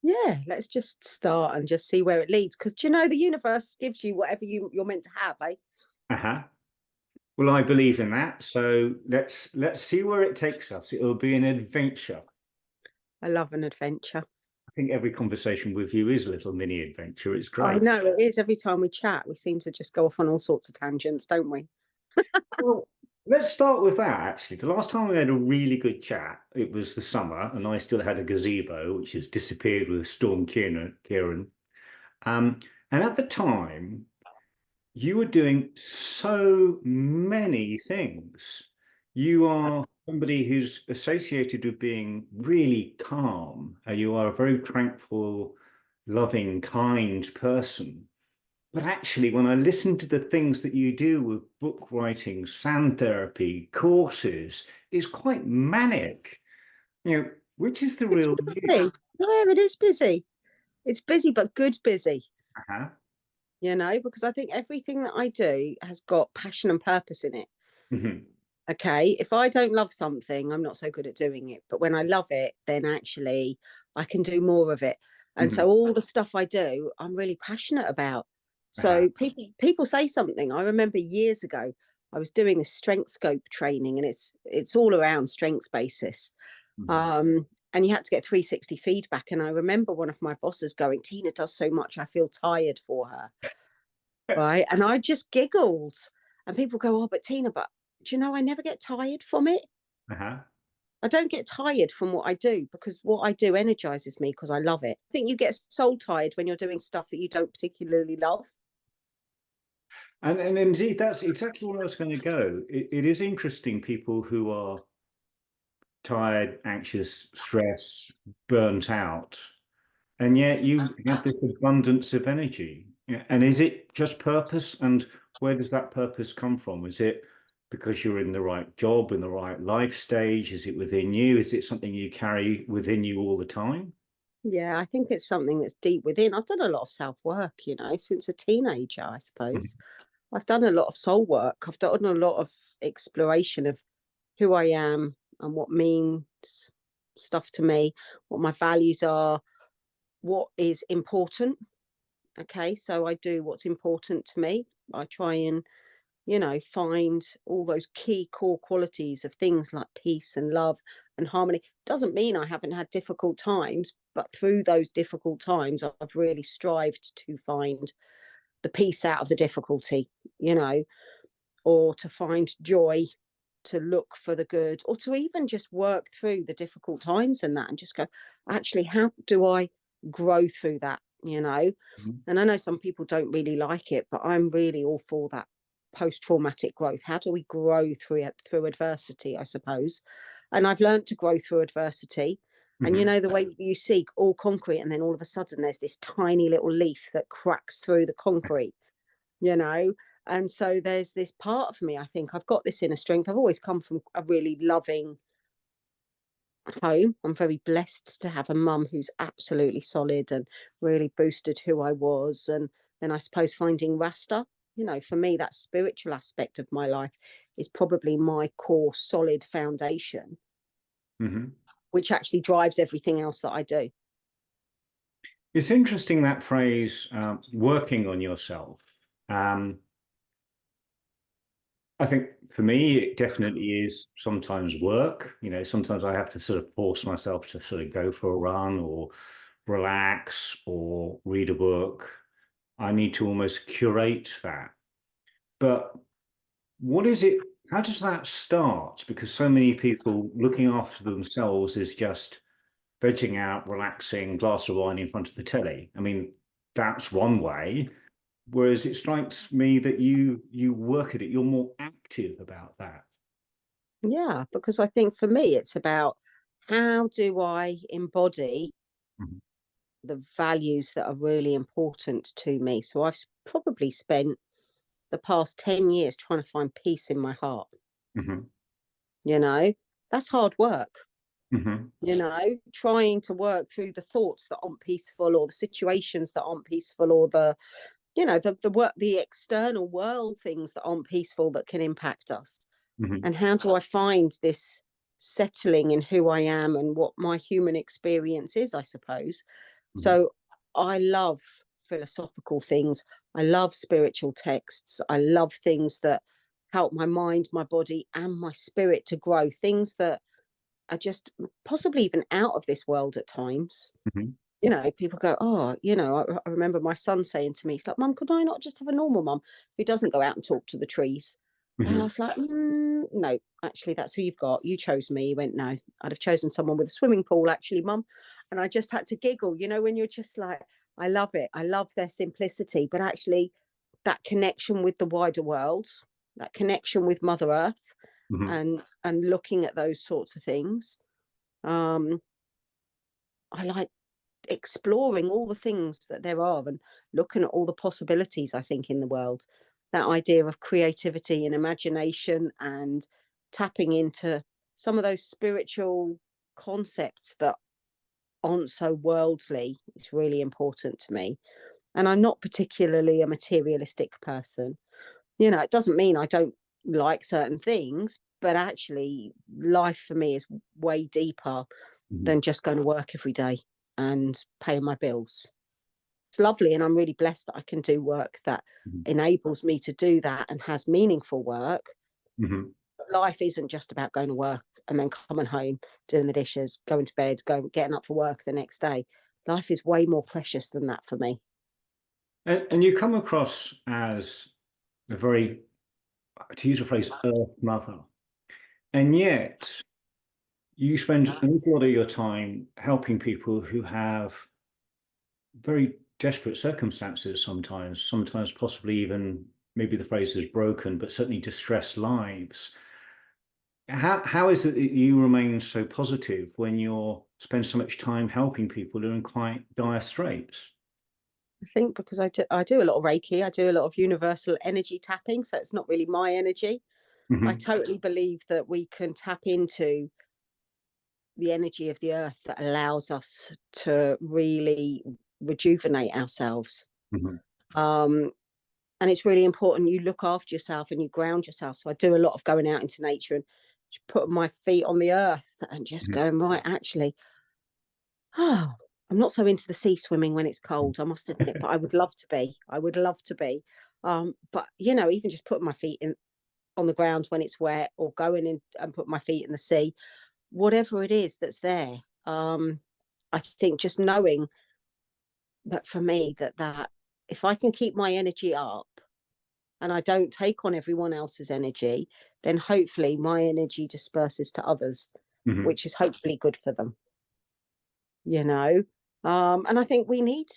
Yeah, let's just start and just see where it leads. Because you know, the universe gives you whatever you're meant to have, eh? Uh-huh. Well, I believe in that. So let's see where it takes us. It'll be an adventure. I love an adventure. I think every conversation with you is a little mini adventure. It's I great. know it is. Every time we chat, we seem to just go off on all sorts of tangents, don't we? Well, let's start with that, actually. The last time we had a really good chat, it was the summer, and I still had a gazebo, which has disappeared with Storm Kieran. Um, and at the time, you were doing so many things. You are somebody who's associated with being really calm. You are a very tranquil, loving, kind person. But actually, when I listen to the things that you do with book writing, sound therapy, courses, it's quite manic. Which is the It's real you? busy. Yeah, it is busy. It's busy, but good busy, Uh-huh. because I think everything that I do has got passion and purpose in it. Hmm. Okay. If I don't love something, I'm not so good at doing it. But when I love it, then actually I can do more of it. And Hmm. so all the stuff I do, I'm really passionate about. Uh-huh. So people say something. I remember years ago, I was doing this strength scope training, and it's all around strengths basis. Hmm. And you had to get 360 feedback. And I remember one of my bosses going, Tina does so much, I feel tired for her. Right. And I just giggled. And people go, oh, but Tina, but do you know, I never get tired from it. Uh-huh. I don't get tired from what I do because what I do energizes me because I love it. I think you get soul tired when you're doing stuff that you don't particularly love. And indeed, that's exactly where I was going to go. It is interesting, people who are tired, anxious, stressed, burnt out, and yet you have this abundance of energy. Yeah. And is it just purpose? And where does that purpose come from? Is it because you're in the right job, in the right life stage? Is it within you? Is it something you carry within you all the time? Yeah, I think it's something that's deep within. I've done a lot of self work, since a teenager, I suppose. Mhm. I've done a lot of soul work. I've done a lot of exploration of who I am and what means stuff to me, what my values are, what is important. Okay, so I do what's important to me. I try and, find all those key core qualities of things like peace and love and harmony. Doesn't mean I haven't had difficult times, but through those difficult times, I've really strived to find the peace out of the difficulty, you know, or to find joy, to look for the good, or to even just work through the difficult times and that and just go, actually, how do I grow through that? And I know some people don't really like it, but I'm really all for that post-traumatic growth. How do we grow through it, through adversity, I suppose? And I've learned to grow through adversity. And Mhm. the way you see all concrete, and then all of a sudden there's this tiny little leaf that cracks through the concrete, you know. And so there's this part of me, I think I've got this inner strength. I've always come from a really loving home. I'm very blessed to have a mum who's absolutely solid and really boosted who I was. And then I suppose finding Rasta, for me, that spiritual aspect of my life is probably my core solid foundation, Mhm. which actually drives everything else that I do. It's interesting, that phrase, working on yourself. Um, I think for me, it definitely is sometimes work. Sometimes I have to sort of force myself to sort of go for a run or relax or read a book. I need to almost curate that. But what is it? How does that start? Because so many people looking after themselves is just vegging out, relaxing, glass of wine in front of the telly. I mean, that's one way. Whereas it strikes me that you work at it, you're more active about that. Yeah, because I think for me, it's about how do I embody Mhm. the values that are really important to me. So I've probably spent the past 10 years trying to find peace in my heart. Mhm. You know, that's hard work, Mhm. trying to work through the thoughts that aren't peaceful or the situations that aren't peaceful or the work, the external world things that aren't peaceful that can impact us. Mhm. And how do I find this settling in who I am and what my human experience is, I suppose. mhm, So I love philosophical things. I love spiritual texts. I love things that help my mind, my body, and my spirit to grow. Things that are just possibly even out of this world at times. mhm, People go, oh, I remember my son saying to me, he's like, Mum, could I not just have a normal mum who doesn't go out and talk to the trees? And I mhm. was like, no, actually, that's who you've got. You chose me. He went, no, I'd have chosen someone with a swimming pool, actually, Mum. And I just had to giggle, when you're just like, I love it. I love their simplicity, but actually that connection with the wider world, that connection with Mother Earth, Mhm, and looking at those sorts of things. Um, I like exploring all the things that there are and looking at all the possibilities, I think, in the world. That idea of creativity and imagination and tapping into some of those spiritual concepts that aren't so worldly is really important to me. And I'm not particularly a materialistic person. It doesn't mean I don't like certain things, but actually, life for me is way deeper mhm, than just going to work every day and paying my bills. It's lovely, and I'm really blessed that I can do work that mhm, enables me to do that and has meaningful work. mhm. Life isn't just about going to work and then coming home, doing the dishes, going to bed, getting up for work the next day. Life is way more precious than that for me. And you come across as a very, to use a phrase, earth mother, and yet you spend an awful lot of your time helping people who have very desperate circumstances sometimes possibly even, maybe the phrase is broken, but certainly distressed lives. How is it that you remain so positive when you're spend so much time helping people who are in quite dire straits? I think because I do a lot of Reiki, I do a lot of universal energy tapping, so it's not really my energy. I Hmm. totally believe that we can tap into the energy of the earth that allows us to really rejuvenate ourselves. Hmm. Um, and it's really important you look after yourself and you ground yourself. So I do a lot of going out into nature and just putting my feet on the earth and just going, right, actually, oh, I'm not so into the sea swimming when it's cold, I must admit, but I would love to be. I would love to be. But even just putting my feet in on the ground when it's wet, or going in and put my feet in the sea, whatever it is that's there. I think just knowing that for me, that if I can keep my energy up and I don't take on everyone else's energy, then hopefully my energy disperses to others, Hmm. which is hopefully good for them, you know. And I think we need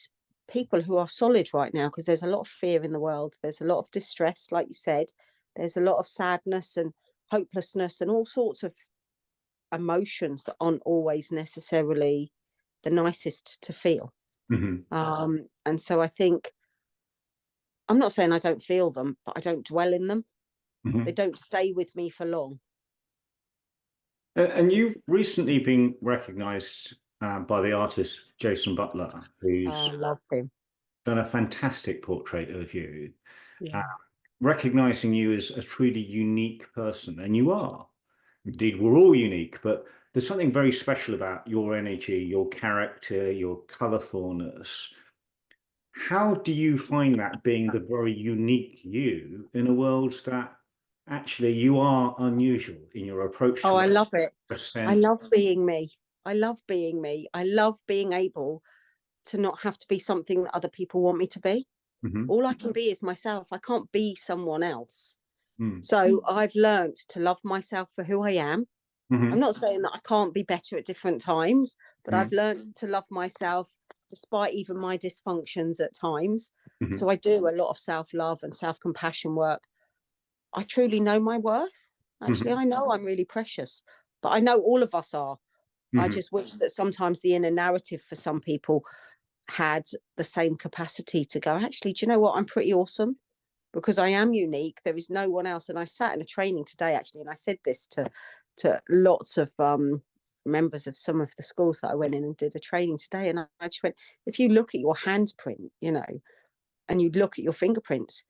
people who are solid right now, because there's a lot of fear in the world. There's a lot of distress, like you said. There's a lot of sadness and hopelessness and all sorts of emotions that aren't always necessarily the nicest to feel. Hmm. And so I think, I'm not saying I don't feel them, but I don't dwell in them. They Hmm. don't stay with me for long. And you've recently been recognised by the artist Jason Butler, Oh, who's I love him. done a fantastic portrait of you, uh, Yeah. recognising you as a truly unique person, and you are. Indeed, we're all unique, but there's something very special about your energy, your character, your colourfulness. How do you find that, being the very unique you in a world that actually you are unusual in your approach Oh, to I life, love it. your I sense? love being me. I love being me. I love being able to not have to be something that other people want me to be. Hmm. All I can be is myself. I can't be someone else. Mm. So I've learnt to love myself for who I am. I'm Hmm. not saying that I can't be better at different times, but I've Mm. learnt to love myself despite even my dysfunctions at times. Hmm. So I do a lot of self love and self compassion work. I truly know my worth. Actually, Hmm. I know I'm really precious, but I know all of us are. I Hmm. just wish that sometimes the inner narrative for some people had the same capacity to go, actually, do you know what? I'm pretty awesome because I am unique. There is no one else. And I sat in a training today, actually, and I said this to lots of members of some of the schools that I went in and did a training today. And I just went, if you look at your handprint, and you look at your fingerprints,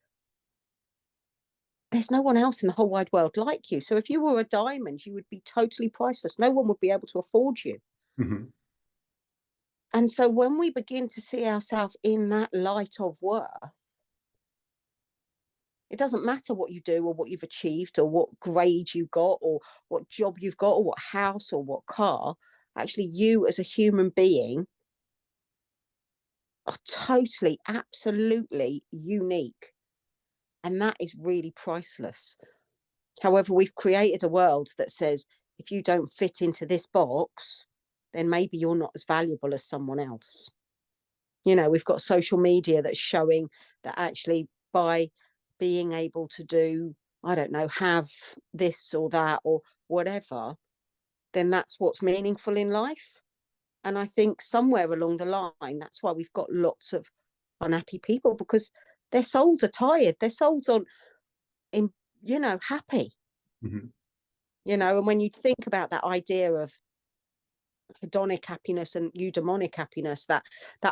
there's no one else in the whole wide world like you. So if you were a diamond, you would be totally priceless. No one would be able to afford you. Hmm. And so when we begin to see ourselves in that light of worth, it doesn't matter what you do or what you've achieved or what grade you got or what job you've got or what house or what car. Actually, you as a human being are totally, absolutely unique. And that is really priceless. However, we've created a world that says if you don't fit into this box, then maybe you're not as valuable as someone else. You know, we've got social media that's showing that actually by being able to do, I don't know, have this or that or whatever, then that's what's meaningful in life. And I think somewhere along the line, that's why we've got lots of unhappy people, because their souls are tired. Their souls aren't in, happy. Mm-hmm. And when you think about that idea of hedonic happiness and eudaimonic happiness, that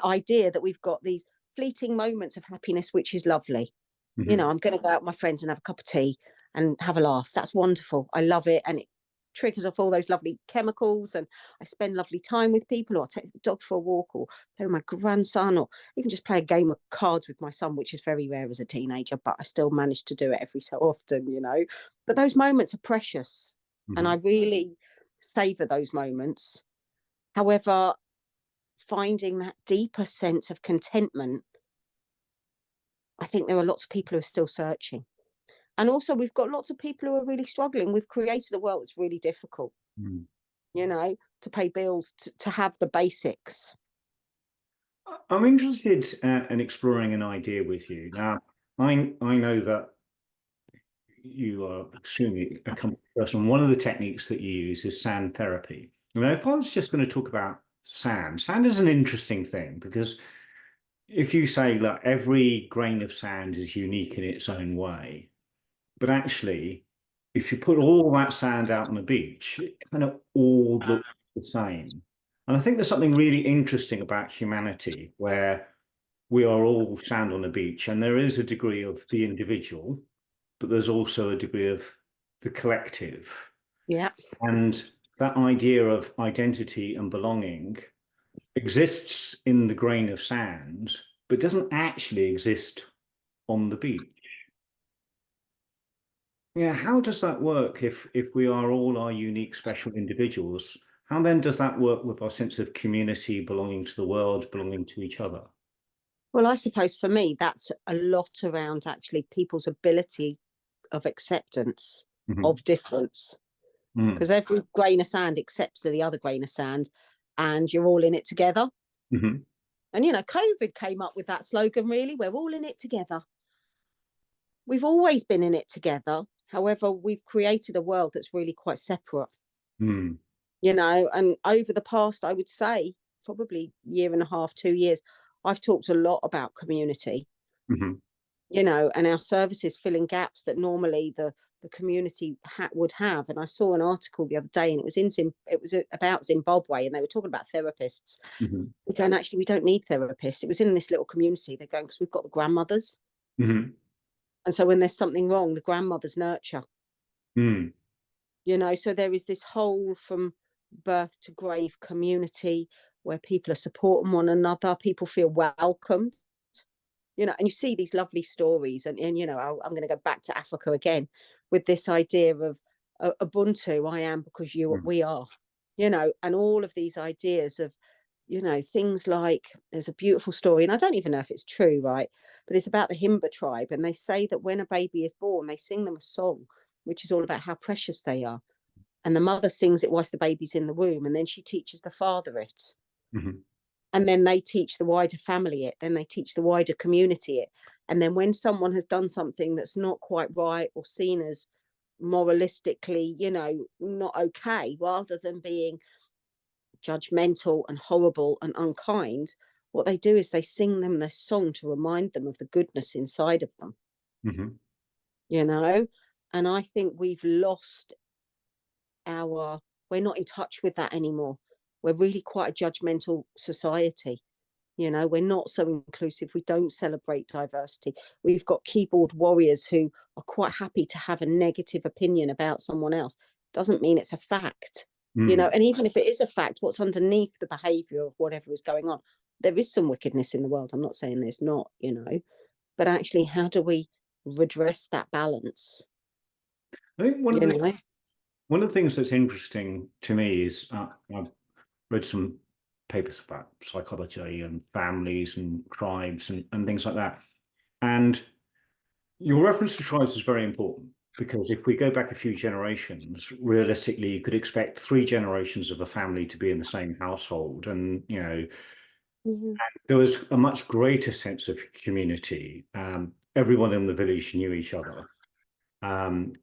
idea that we've got these fleeting moments of happiness, which is lovely. Mm-hmm. I'm going to go out with my friends and have a cup of tea and have a laugh. That's wonderful. I love it. And it triggers off all those lovely chemicals, and I spend lovely time with people, or I take the dog for a walk, or play with my grandson, or even just play a game of cards with my son, which is very rare as a teenager, but I still manage to do it every so often. But those moments are precious, and I Mm-hmm. really savor those moments. However, finding that deeper sense of contentment, I think there are lots of people who are still searching. And also, we've got lots of people who are really struggling. We've created a world that's really difficult, to pay bills, to have the basics. I'm interested in exploring an idea with you. Now, I know that you are extremely accomplished person. One of the techniques that you use is sand therapy. If I was just going to talk about sand is an interesting thing, because if you say that every grain of sand is unique in its own way, but actually, if you put all that sand out on the beach, it kind of all looks the same. And I think there's something really interesting about humanity, where we are all sand on the beach, and there is a degree of the individual, but there's also a degree of the collective. Yeah. And that idea of identity and belonging exists in the grain of sand, but doesn't actually exist on the beach. Yeah, how does that work if we are all our unique, special individuals? How then does that work with our sense of community, belonging to the world, belonging to each other? Well, I suppose for me, that's a lot around actually people's ability of acceptance Mm-hmm. of difference. Mm-hmm. Because every grain of sand accepts the other grain of sand, and you're all in it together. Mm-hmm. And, COVID came up with that slogan, really, we're all in it together. We've always been in it together. However, we've created a world that's really quite separate. Mm. And over the past, I would say, probably year and a half, 2 years, I've talked a lot about community, Mm-hmm. and our services filling gaps that normally the community would have. And I saw an article the other day, and it was about Zimbabwe, and they were talking about therapists. Mm-hmm. We're going, actually, we don't need therapists. It was in this little community. They're going, because we've got the grandmothers. Mm-hmm. And so when there's something wrong, the grandmothers nurture. Mm. So there is this whole from birth to grave community where people are supporting one another, people feel welcomed, and you see these lovely stories. And I'm going to go back to Africa again with this idea of Ubuntu, I am because we are, and all of these ideas of, things like, there's a beautiful story, and I don't even know if it's true, right? But it's about the Himba tribe, and they say that when a baby is born, they sing them a song, which is all about how precious they are. And the mother sings it whilst the baby's in the womb, and then she teaches the father it. Mm-hmm. And then they teach the wider family it, then they teach the wider community it. And then when someone has done something that's not quite right or seen as moralistically, not okay, rather than being judgmental and horrible and unkind, what they do is they sing them this song to remind them of the goodness inside of them. Mm-hmm. And I think we've lost we're not in touch with that anymore. We're really quite a judgmental society. We're not so inclusive. We don't celebrate diversity. We've got keyboard warriors who are quite happy to have a negative opinion about someone else. Doesn't mean it's a fact. you know, Mm. and even if it is a fact, what's underneath the behavior of whatever is going on, there is some wickedness in the world. I'm not saying there's not, you know, but actually, how do we redress that balance? I think You know? one of the things that's interesting to me is I've read some papers about psychology and families and tribes and things like that. And your reference to tribes is very important because if we go back a few generations, realistically, you could expect 3 generations of a family to be in the same household. And, you know, Mhm. there was a much greater sense of community. Everyone in the village knew each other. Um,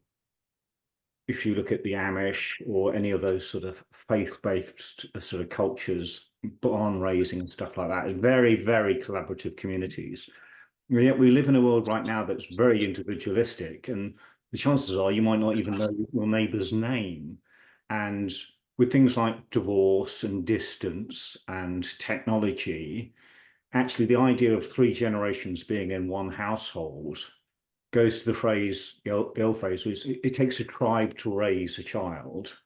if you look at the Amish or any of those sort of faith-based sort of cultures, barn raising and stuff like that, very, very collaborative communities. And yet we live in a world right now that's very individualistic, and the chances are you might not even know your neighbour's name. And with things like divorce and distance and technology, actually the idea of 3 generations being in one household goes to the phrase, the old phrase was, it takes a tribe to raise a child.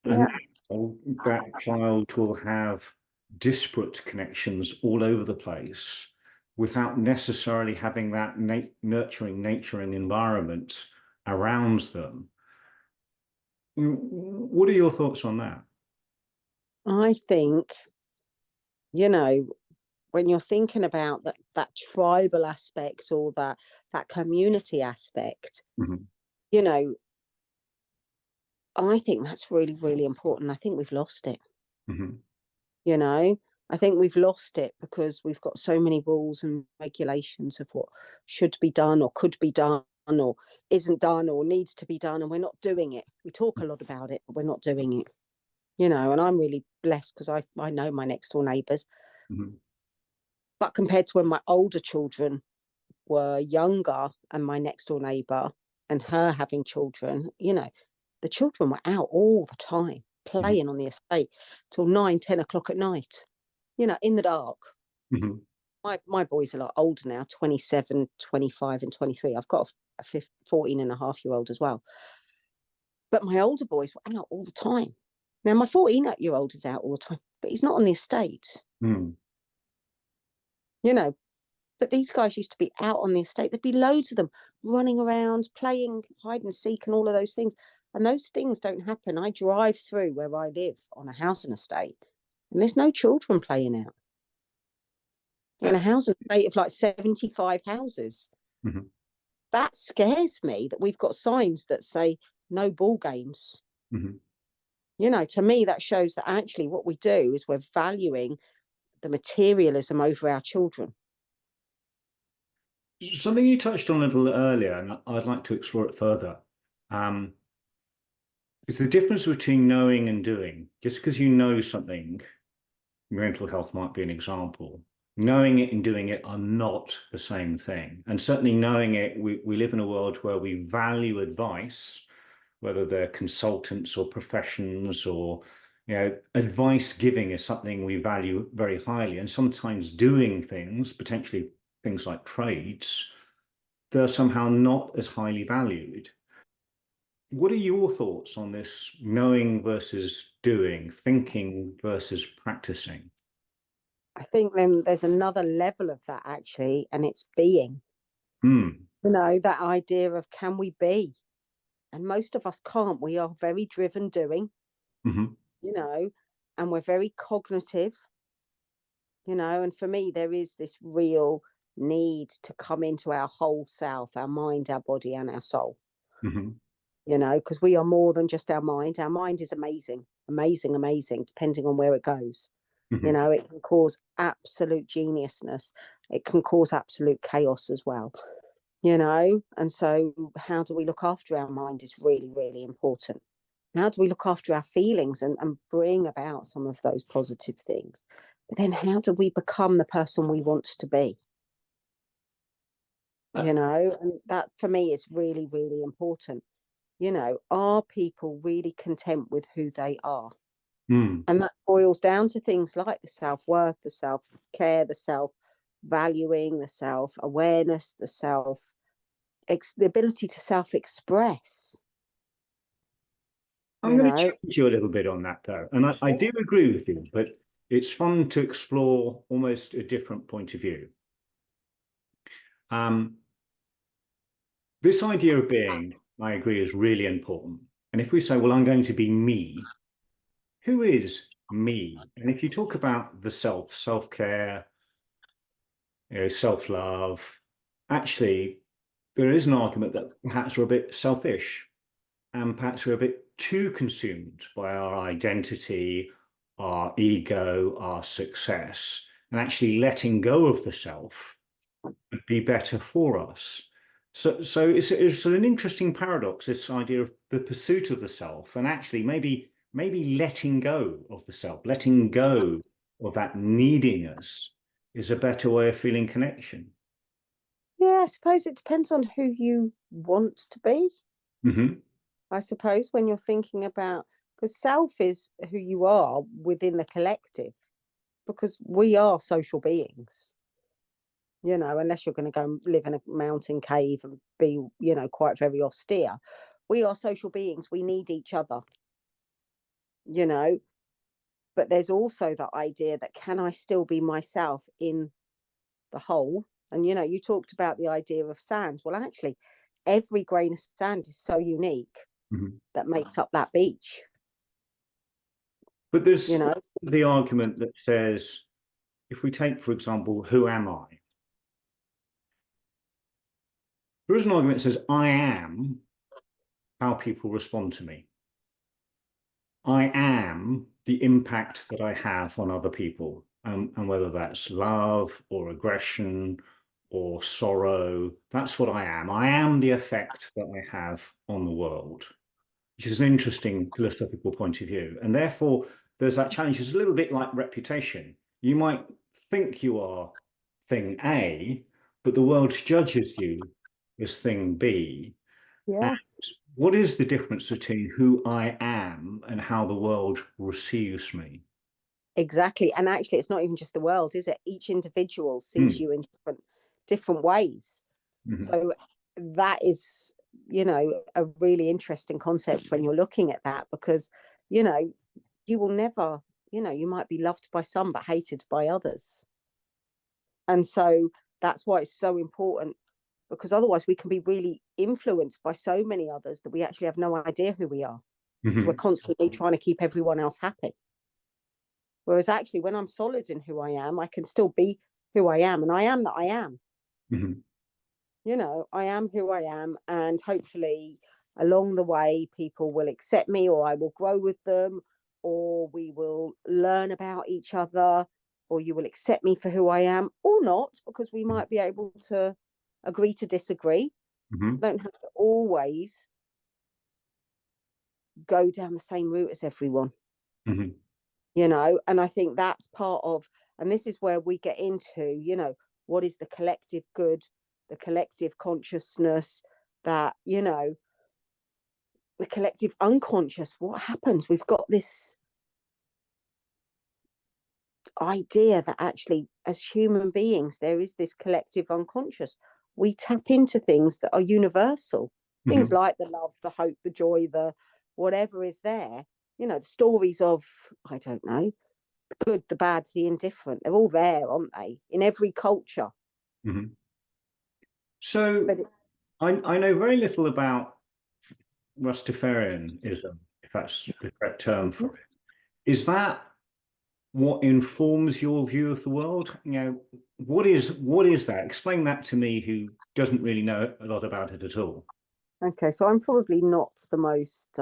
And Yeah. now that child will have disparate connections all over the place without necessarily having that nurturing environment around them. What are your thoughts on that? I think, you know, when you're thinking about that tribal aspect or that community aspect, Mhm, you know, I think that's really, really important. I think we've lost it, mhm, you know. I think we've lost it because we've got so many rules and regulations of what should be done or could be done or isn't done or needs to be done, and we're not doing it. We talk a lot about it, but we're not doing it, you know. And I'm really blessed because I know my next door neighbours. mhm, But compared to when my older children were younger and my next door neighbour and her having children, you know, the children were out all the time mhm, playing on the estate till 9, 10 o'clock at night, you know, in the dark. mhm, My boys are like older now, 27, 25 and 23. I've got a 14 and a half year old as well. But my older boys were out all the time. Now, my 14-year-old is out all the time, but he's not on the estate, mhm, you know. But these guys used to be out on the estate. There'd be loads of them running around, playing hide and seek and all of those things. And those things don't happen. I drive through where I live on a housing estate, and there's no children playing out in a uh, housing estate of like 75 houses. mhm, That scares me that we've got signs that say no ball games. mhm. You know, to me, that shows that actually what we do is we're valuing the materialism over our children. Something you touched on a little earlier, and I'd like to explore it further. Um, is the difference between knowing and doing. Just because you know something, mental health might be an example. Knowing it and doing it are not the same thing. And certainly knowing it, we live in a world where we value advice, whether they're consultants or professions or, you know, advice giving is something we value very highly. And sometimes doing things, potentially things like trades, they're somehow not as highly valued. What are your thoughts on this knowing versus doing, thinking versus practicing? I think then there's another level of that actually, and it's being. Hmm. You know, that idea of can we be? And most of us can't. We are very driven doing, Hmm. you know, and we're very cognitive, you know. And for me, there is this real need to come into our whole self, our mind, our body, and our soul, Hmm. you know, because we are more than just our mind. Our mind is amazing, amazing, amazing, depending on where it goes. You Hmm. know, it can cause absolute geniusness, it can cause absolute chaos as well, you know. And so, how do we look after our mind is really, really important. How do we look after our feelings and bring about some of those positive things? But then, how do we become the person we want to be? Uh, You know, and that for me is really, really important. You know, are people really content with who they are? hmm. And that boils down to things like the self worth, the self care, the self valuing, the self awareness, the ability to self express. I'm going to challenge you a little bit on that, though. And I do agree with you, but it's fun to explore almost a different point of view. This idea of being, I agree, is really important. And if we say, well, I'm going to be me, who is me? And if you talk about the self, self-care, self-love, actually, there is an argument that perhaps we're a bit selfish and perhaps we're a bit too consumed by our identity, our ego, our success, and actually letting go of the self would be better for us. So it's an interesting paradox, this idea of the pursuit of the self, and actually maybe letting go of the self, letting go of that needing us is a better way of feeling connection. Yeah, I suppose it depends on who you want to be. Mm-hmm. I suppose when you're thinking about, because self is who you are within the collective, because we are social beings, unless you're going to go and live in a mountain cave and be, quite very austere. We are social beings. We need each other, you know, but there's also the idea that can I still be myself in the whole? And, you talked about the idea of sand. Well, actually, every grain of sand is so unique Mm-hmm. that makes up that beach. But there's the argument that says, if we take, for example, who am I? There is an argument that says, I am how people respond to me. I am the impact that I have on other people, and whether that's love or aggression or sorrow, that's what I am. I am the effect that I have on the world, which is an interesting philosophical point of view. And therefore, there's that challenge. It's a little bit like reputation. You might think you are thing A, but the world judges you as thing B. Yeah. What is the difference between who I am and how the world receives me? Exactly. And actually, it's not even just the world, is it? Each individual sees Mm. you in different ways. Mm-hmm. So that is, a really interesting concept when you're looking at that, because, you will never, you might be loved by some but hated by others. And so that's why it's so important, because otherwise we can be really influenced by so many others that we actually have no idea who we are, because we're Mm-hmm. constantly trying to keep everyone else happy. Whereas actually, when I'm solid in who I am, I can still be who I am. And I am that I am. Mm-hmm. I am who I am. And hopefully, along the way, people will accept me, or I will grow with them, or we will learn about each other, or you will accept me for who I am, or not, because we might be able to agree to disagree. Mm-hmm. Don't have to always go down the same route as everyone. Mm-hmm. And I think that's part of, and this is where we get into, what is the collective good, the collective consciousness, that, the collective unconscious. What happens? We've got this idea that actually, as human beings, there is this collective unconscious. We tap into things that are universal, things Mm-hmm. like the love, the hope, the joy, the whatever is there. The stories of, I don't know, good, the bad, the indifferent. They're all there, aren't they? In every culture. Mm-hmm. So But I know very little about Rastafarianism, if that's the correct term for it. Is that what informs your view of the world? What is that? Explain that to me, who doesn't really know a lot about it at all. okay, so I'm probably not the most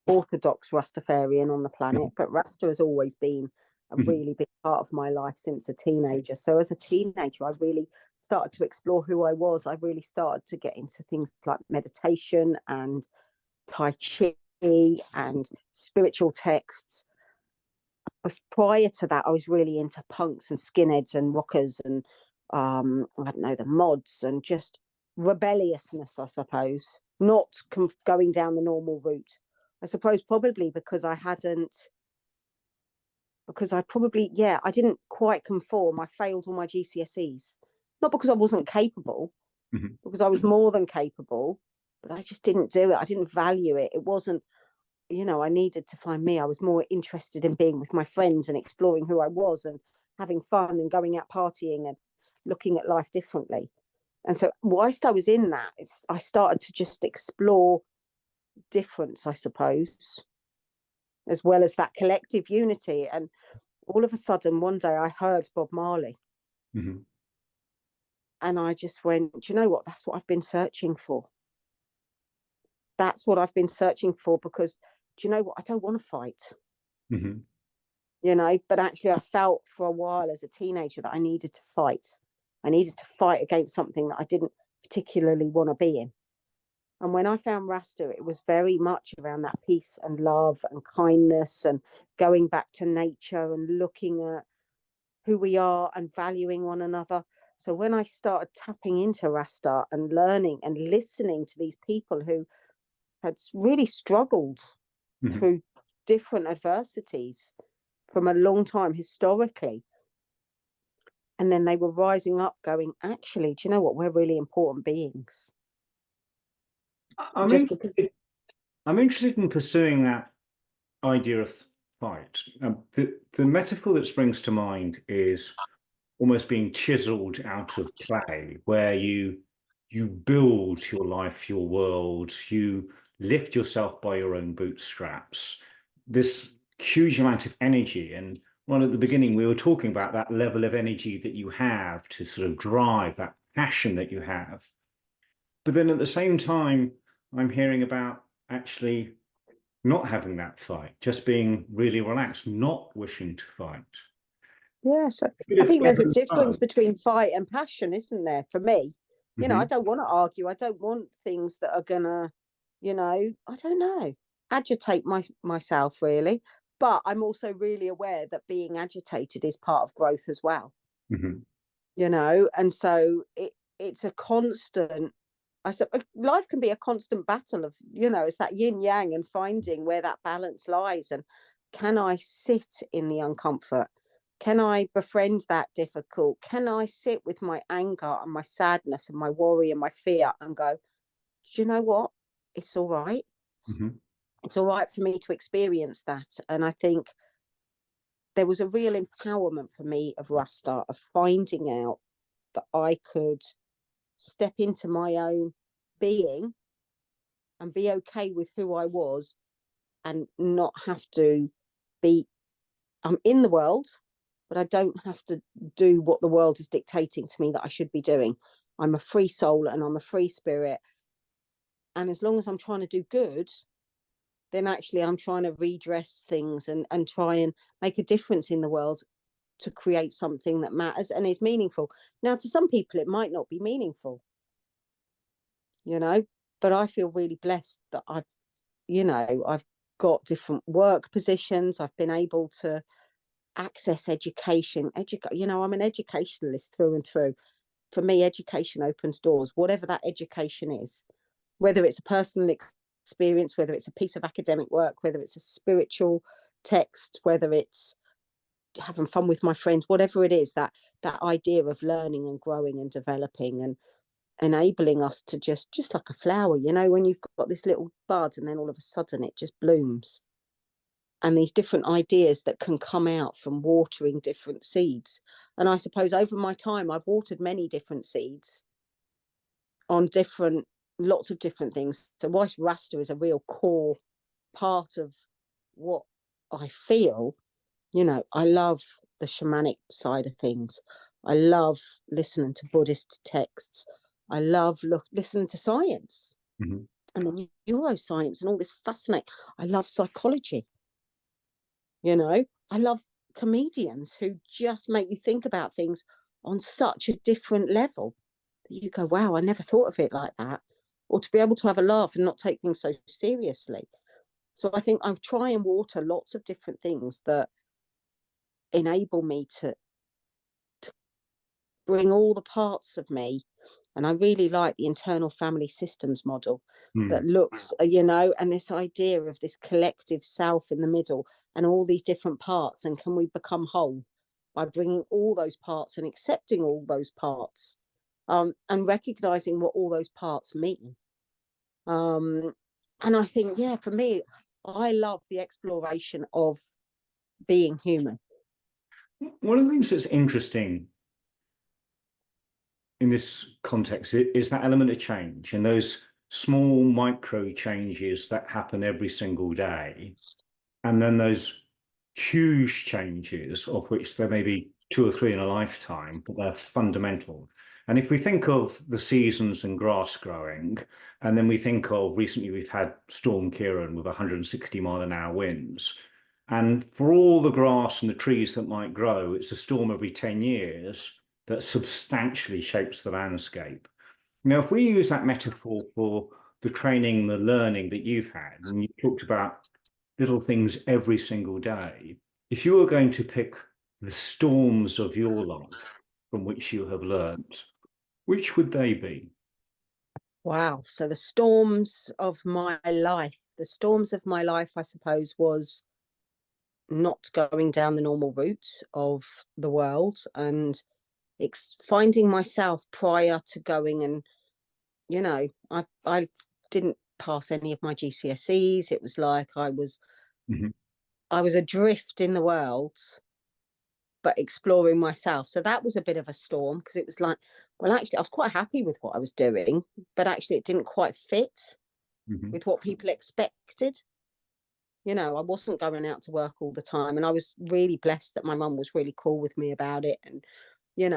orthodox Rastafarian on the planet, but Rasta has always been a Mm-hmm. really big part of my life since a teenager. So as a teenager, I really started to explore who I was. I really started to get into things like meditation and Tai Chi and spiritual texts. Prior to that, I was really into punks and skinheads and rockers and I don't know, the mods, and just rebelliousness, I suppose, not going down the normal route. I suppose probably because I probably, yeah, I didn't quite conform. I failed all my GCSEs, not because I wasn't capable, Mm-hmm. because I was more than capable, but I just didn't do it. I didn't value it. It wasn't, I needed to find me. I was more interested in being with my friends and exploring who I was and having fun and going out partying and looking at life differently. And so whilst I was in that, I started to just explore difference, I suppose, as well as that collective unity. And all of a sudden, one day I heard Bob Marley. Mm-hmm. And I just went, do you know what? That's what I've been searching for. That's what I've been searching for, because do you know what? I don't want to fight, Mm-hmm. but actually I felt for a while as a teenager that I needed to fight. I needed to fight against something that I didn't particularly want to be in. And when I found Rasta, it was very much around that peace and love and kindness and going back to nature and looking at who we are and valuing one another. So when I started tapping into Rasta and learning and listening to these people who had really struggled Mm-hmm. through different adversities from a long time historically, and then they were rising up going, actually, do you know what? We're really important beings. I'm Just because. interested, I'm interested in pursuing that idea of fight. The metaphor that springs to mind is almost being chiseled out of clay, where you build your life, your world, you lift yourself by your own bootstraps. This huge amount of energy. And well, at the beginning, we were talking about that level of energy that you have to sort of drive, that passion that you have. But then at the same time, I'm hearing about actually not having that fight, just being really relaxed, not wishing to fight. Yeah, so A bit I of think there's a difference both. between fight and passion, isn't there? For me, I Mhm. don't want to argue. I don't want things that are gonna, I don't know, agitate myself really. But I'm also really aware that being agitated is part of growth as well. Mhm. And so it's a constant. I said life can be a constant battle of, it's that yin yang and finding where that balance lies. And can I sit in the uncomfort? Can I befriend that difficult? Can I sit with my anger and my sadness and my worry and my fear and go, do you know what? It's all right. Mhm. It's all right for me to experience that. And I think there was a real empowerment for me of Rasta, of finding out that I could step into my own being and be okay with who I was and not have to be. I'm in the world, but I don't have to do what the world is dictating to me that I should be doing. I'm a free soul and I'm a free spirit. And as long as I'm trying to do good, then actually I'm trying to redress things and try and make a difference in the world to create something that matters and is meaningful. Now, to some people, it might not be meaningful, but I feel really blessed that I've got different work positions. I've been able to access education. I'm an educationalist through and through. For me, education opens doors, whatever that education is, whether it's a personal experience, whether it's a piece of academic work, whether it's a spiritual text, whether it's having fun with my friends, whatever it is, that idea of learning and growing and developing and enabling us to just like a flower, when you've got this little bud and then all of a sudden it just blooms, and these different ideas that can come out from watering different seeds. And I suppose over my time I've watered many different seeds on lots of different things. So whilst Rasta is a real core part of what I feel, I love the shamanic side of things. I love listening to Buddhist texts. I love listening to science Mhm. and the neuroscience and all this fascinating. I love psychology. I love comedians who just make you think about things on such a different level that you go, wow, I never thought of it like that. Or to be able to have a laugh and not take things so seriously. So I think I try and water lots of different things that enable me to bring all the parts of me. And I really like the internal family systems model that Mm. looks, and this idea of this collective self in the middle and all these different parts. And can we become whole by bringing all those parts and accepting all those parts, and recognizing what all those parts mean? And I think, yeah, for me, I love the exploration of being human. One of the things that's interesting in this context is that element of change and those small micro changes that happen every single day. And then those huge changes, of which there may be two or three in a lifetime, but they're fundamental. And if we think of the seasons and grass growing, and then we think of recently we've had Storm Ciarán with 160-mile-an-hour winds. And for all the grass and the trees that might grow, it's a storm every 10 years that substantially shapes the landscape. Now, if we use that metaphor for the training, the learning that you've had, and you talked about little things every single day, if you were going to pick the storms of your life from which you have learned, which would they be? Wow. So the storms of my life, I suppose, was not going down the normal route of the world and finding myself prior to going. And I didn't pass any of my GCSEs. It was like Mhm, I was adrift in the world, but exploring myself. So that was a bit of a storm, because it was like, well, actually I was quite happy with what I was doing, but actually it didn't quite fit mhm, with what people expected. I wasn't going out to work all the time, and I was really blessed that my mum was really cool with me about it, and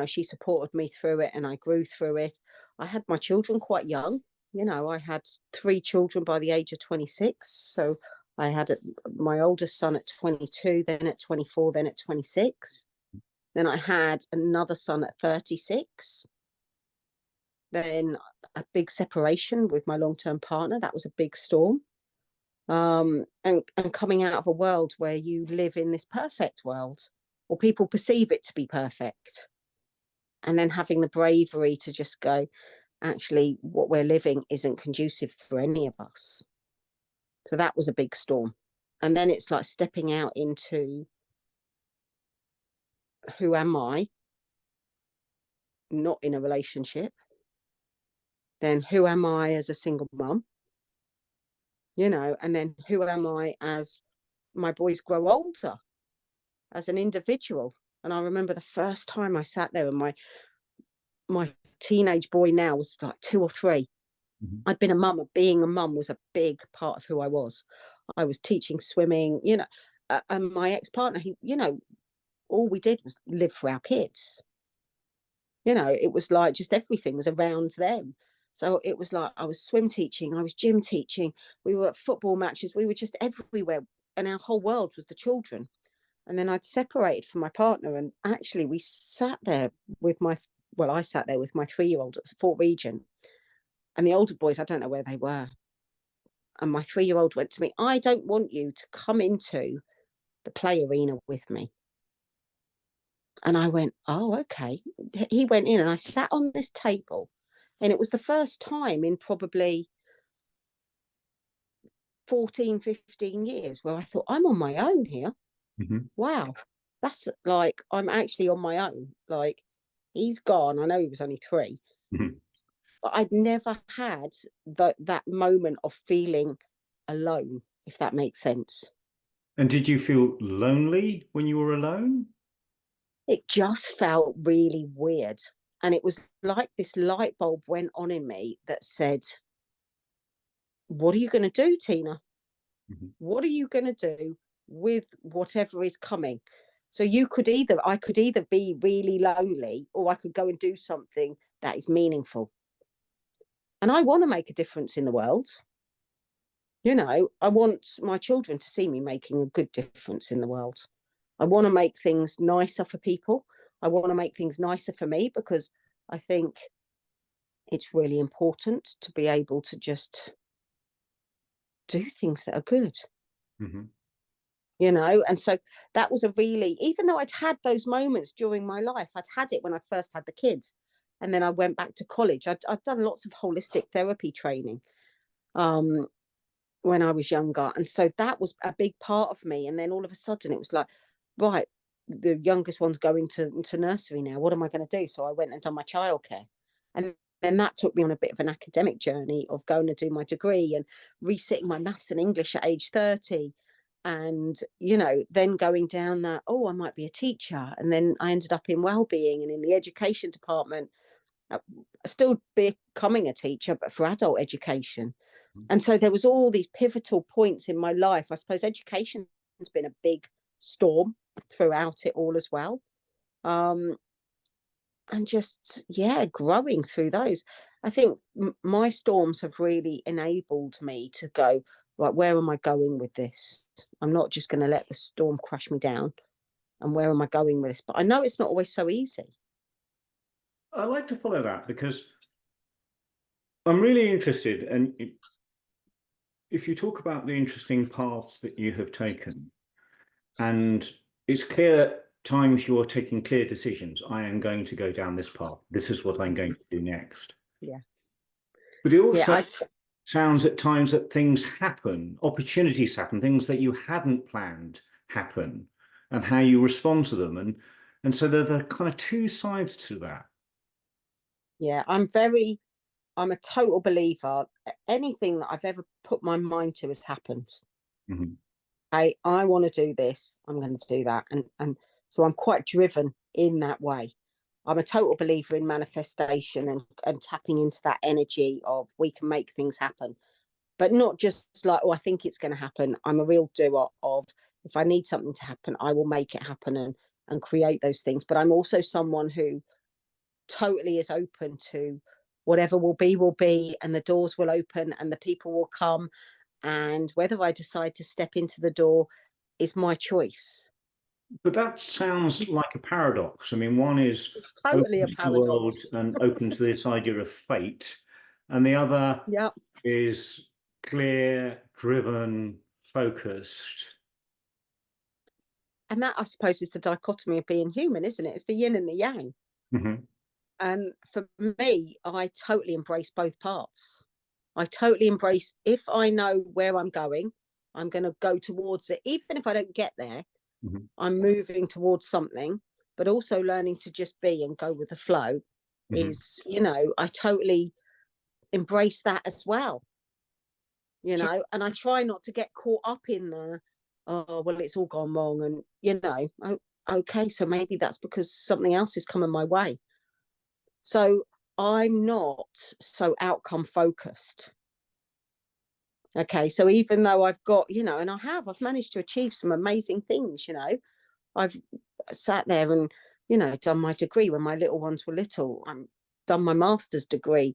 she supported me through it, and I grew through it. I had my children quite young. I had 3 children by the age of 26. So I had my oldest son at 22, then at 24, then at 26. Then I had another son at 36. Then a big separation with my long-term partner. That was a big storm. And coming out of a world where you live in this perfect world, or people perceive it to be perfect, and then having the bravery to just go, actually, what we're living isn't conducive for any of us. So that was a big storm. And then it's like stepping out into, who am I, not in a relationship? Then who am I as a single mum? And then who am I as my boys grow older, as an individual? And I remember the first time I sat there, and my teenage boy now was like 2 or 3. mhm, I'd been a mum. Being a mum was a big part of who I was. I was teaching swimming, and my ex-partner, all we did was live for our kids. It was like just everything was around them. So it was like I was swim teaching, I was gym teaching, we were at football matches, we were just everywhere, and our whole world was the children. And then I'd separated from my partner, and actually we sat there with I sat there with my 3-year-old at Fort Regent, and the older boys, I don't know where they were. And my 3-year-old went to me, I don't want you to come into the play arena with me. And I went, oh, okay. He went in, and I sat on this table, and it was the first time in probably 14, 15 years where I thought, I'm on my own here. mhm, Wow. That's like, I'm actually on my own. Like, he's gone. I know he was only 3, mhm. but I'd never had that moment of feeling alone, if that makes sense. And did you feel lonely when you were alone? It just felt really weird. And it was like this light bulb went on in me that said, what are you going to do, Tina? Mhm, What are you going to do with whatever is coming? So I could either be really lonely, or I could go and do something that is meaningful. And I want to make a difference in the world. I want my children to see me making a good difference in the world. I want to make things nicer for people. I want to make things nicer for me, because I think it's really important to be able to just do things that are good. mhm, And so that was a really, even though I'd had those moments during my life, I'd had it when I first had the kids, and then I went back to college. I'd done lots of holistic therapy training um, when I was younger, and so that was a big part of me. And then all of a sudden it was like, right, the youngest one's going to nursery now, what am I going to do? So I went and done my childcare, and then that took me on a bit of an academic journey of going to do my degree and resitting my maths and English at age 30. And, then going down that, oh, I might be a teacher. And then I ended up in wellbeing and in the education department, still becoming a teacher, but for adult education. And so there was all these pivotal points in my life. I suppose education has been a big storm throughout it all as well. And just, yeah, growing through those. I think my storms have really enabled me to go, right, where am I going with this? I'm not just going to let the storm crash me down. And where am I going with this? But I know it's not always so easy. I like to follow that because I'm really interested. And if you talk about the interesting paths that you have taken, and it's clear at times you're taking clear decisions. I am going to go down this path. This is what I'm going to do next. Yeah. But it also Yeah. sounds at times that things happen, opportunities happen, things that you hadn't planned happen, and how you respond to them. And so there are kind of two sides to that. Yeah. I'm a total believer. Anything that I've ever put my mind to has happened. Mm-hmm. I want to do this. I'm going to do that. And so I'm quite driven in that way. I'm a total believer in manifestation and tapping into that energy of we can make things happen, but not just like, oh, I think it's going to happen. I'm a real doer of if I need something to happen, I will make it happen and create those things. But I'm also someone who totally is open to whatever will be, and the doors will open and the people will come. And whether I decide to step into the door is my choice. But that sounds like a paradox. I mean, one is It's totally open a to the world paradox. and open to this idea of fate, and the other Yeah. is clear, driven, focused. And that, I suppose, is the dichotomy of being human, isn't it? It's the yin and the yang. Mm-hmm. And for me, I totally embrace both parts. I totally embrace, if I know where I'm going, I'm going to go towards it. Even if I don't get there, Mm-hmm. I'm moving towards something, but also learning to just be and go with the flow Mm-hmm. is, I totally embrace that as well, So, and I try not to get caught up in the, oh, well, it's all gone wrong. And, okay, so maybe that's because something else is coming my way. So I'm not so outcome focused. Okay, so even though I've got, and I've managed to achieve some amazing things, I've sat there and, done my degree when my little ones were little. I'm done my master's degree,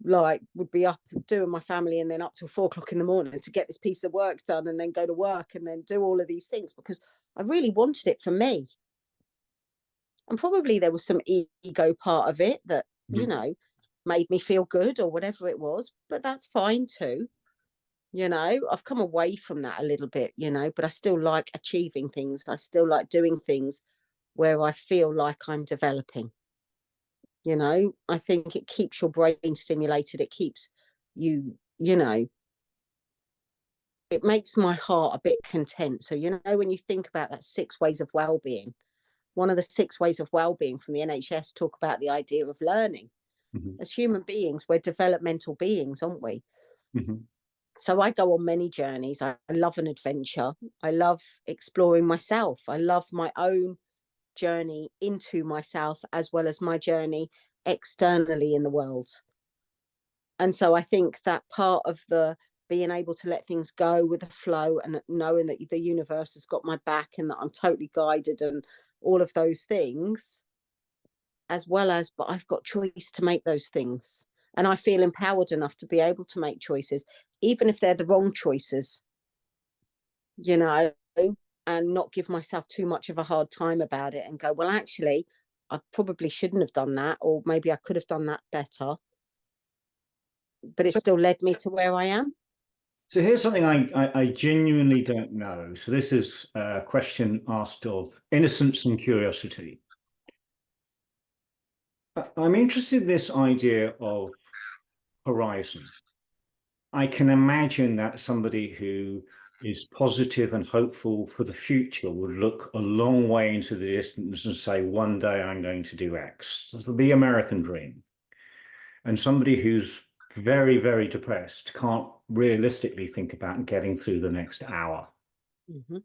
like would be up doing my family and then up till 4 o'clock in the morning to get this piece of work done and then go to work and then do all of these things because I really wanted it for me. And probably there was some ego part of it that, mm-hmm. made me feel good or whatever it was, but that's fine too. I've come away from that a little bit, but I still like achieving things. I still like doing things where I feel like I'm developing. I think it keeps your brain stimulated. It keeps you, it makes my heart a bit content. So, when you think about that 6 ways of well-being, one of the 6 ways of well-being from the NHS talk about the idea of learning. Mm-hmm. As human beings, we're developmental beings, aren't we? Mm-hmm. So I go on many journeys. I love an adventure. I love exploring myself. I love my own journey into myself as well as my journey externally in the world. And so I think that part of the being able to let things go with the flow and knowing that the universe has got my back and that I'm totally guided and all of those things, as well as, but I've got choice to make those things. And I feel empowered enough to be able to make choices, even if they're the wrong choices, you know, and not give myself too much of a hard time about it and go, well, actually, I probably shouldn't have done that, or maybe I could have done that better. But it So, still led me to where I am. so here's something I genuinely don't know. So this is a question asked of innocence and curiosity. I'm interested in this idea of horizon. I can imagine that somebody who is positive and hopeful for the future would look a long way into the distance and say, one day I'm going to do X. So the American dream. and somebody who's very, very depressed can't realistically think about getting through the next hour. Mm-hmm.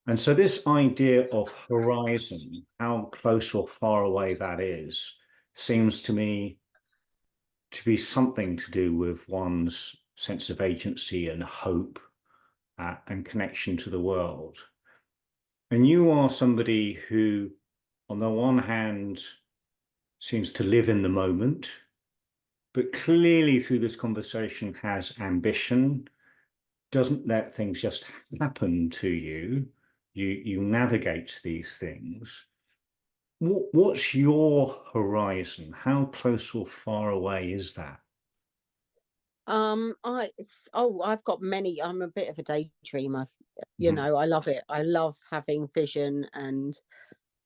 And so this idea of horizon, how close or far away that is, seems to me to be something to do with one's sense of agency and hope and connection to the world. And you are somebody who, on the one hand, seems to live in the moment, but clearly through this conversation has ambition, doesn't let things just happen to you. You navigate these things. What's your horizon? How close or far away is that? I've got many. I'm a bit of a daydreamer. You Mhm. know, I love it. I love having vision, and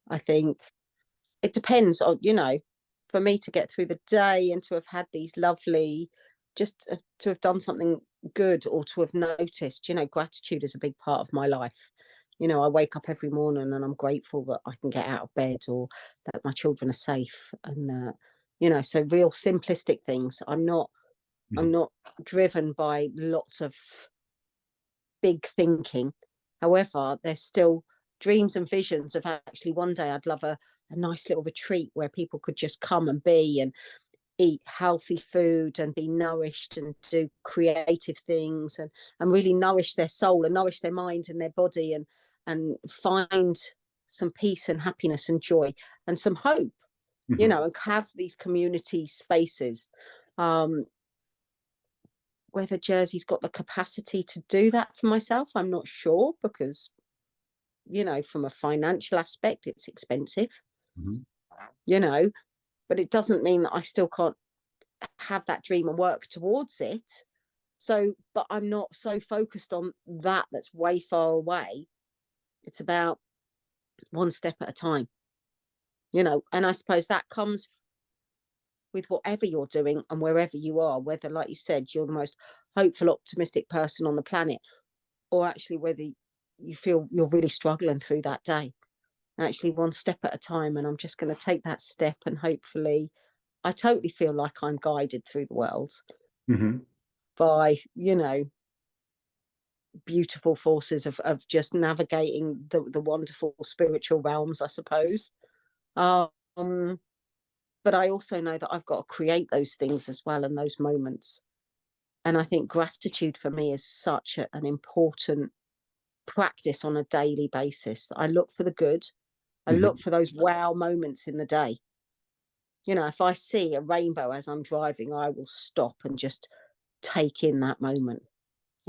I think it depends on, for me to get through the day and to have had these lovely, just to have done something good or to have noticed, gratitude is a big part of my life. I wake up every morning and I'm grateful that I can get out of bed or that my children are safe. And, so real simplistic things. I'm Mhm. not driven by lots of big thinking. However, there's still dreams and visions of actually one day I'd love a nice little retreat where people could just come and be and eat healthy food and be nourished and do creative things and really nourish their soul and nourish their mind and their body and find some peace and happiness and joy and some hope, Mhm. and have these community spaces. Whether Jersey's got the capacity to do that for myself, I'm not sure because, from a financial aspect, it's expensive, Mhm. you know, but it doesn't mean that I still can't have that dream and work towards it. So, but I'm not so focused on that that's way far away. It's about one step at a time, and I suppose that comes with whatever you're doing and wherever you are, whether, like you said, you're the most hopeful, optimistic person on the planet, or actually whether you feel you're really struggling through that day. Actually, one step at a time, and I'm just going to take that step, and hopefully I totally feel like I'm guided through the world Mhm. by, beautiful forces of just navigating the wonderful spiritual realms, I suppose. Um, but I also know that I've got to create those things as well and those moments. And I think gratitude for me is such an important practice on a daily basis. I look for the good. I look Mhm. for those wow moments in the day. If I see a rainbow as I'm driving, I will stop and just take in that moment.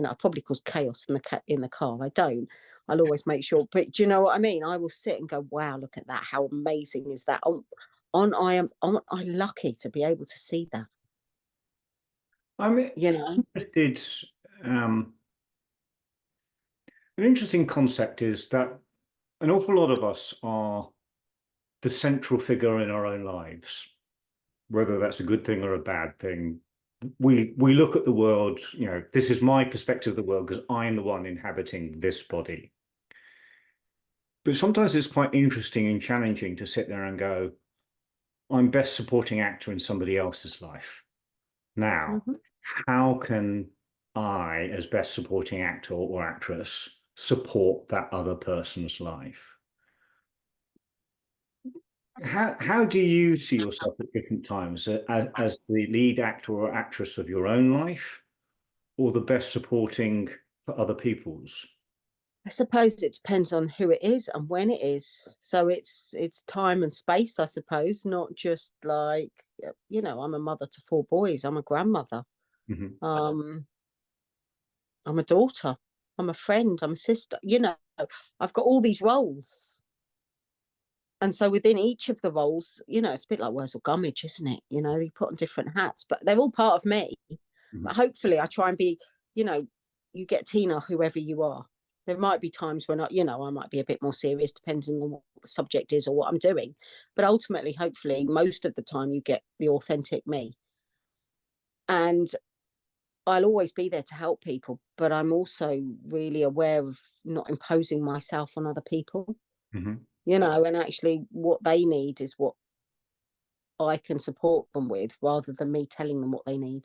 I probably cause chaos in the car. I don't. I'll always make sure. But do you know what I mean? I will sit and go, "Wow, look at that! How amazing is that?" Aren't I lucky to be able to see that? I'm You know. interested. Um, an interesting concept is that an awful lot of us are the central figure in our own lives, whether that's a good thing or a bad thing. We look at the world, this is my perspective of the world because I'm the one inhabiting this body. But sometimes it's quite interesting and challenging to sit there and go, I'm best supporting actor in somebody else's life. Now, Mhm. how can I, as best supporting actor or actress, support that other person's life? How do you see yourself at different times as the lead actor or actress of your own life, or the best supporting for other people's? I suppose it depends on who it is and when it is. So it's time and space, I suppose, not just like, I'm a mother to four boys. I'm a grandmother. Mhm. Um, I'm a daughter. I'm a friend. I'm a sister. I've got all these roles. And so within each of the roles, it's a bit like Wurzel Gummidge, isn't it? You put on different hats, but they're all part of me. Mhm. But hopefully I try and be, you know, you get Tina, whoever you are. There might be times when I might be a bit more serious depending on what the subject is or what I'm doing. But ultimately, hopefully, most of the time you get the authentic me. And I'll always be there to help people, but I'm also really aware of not imposing myself on other people, Mhm. and actually what they need is what I can support them with, rather than me telling them what they need,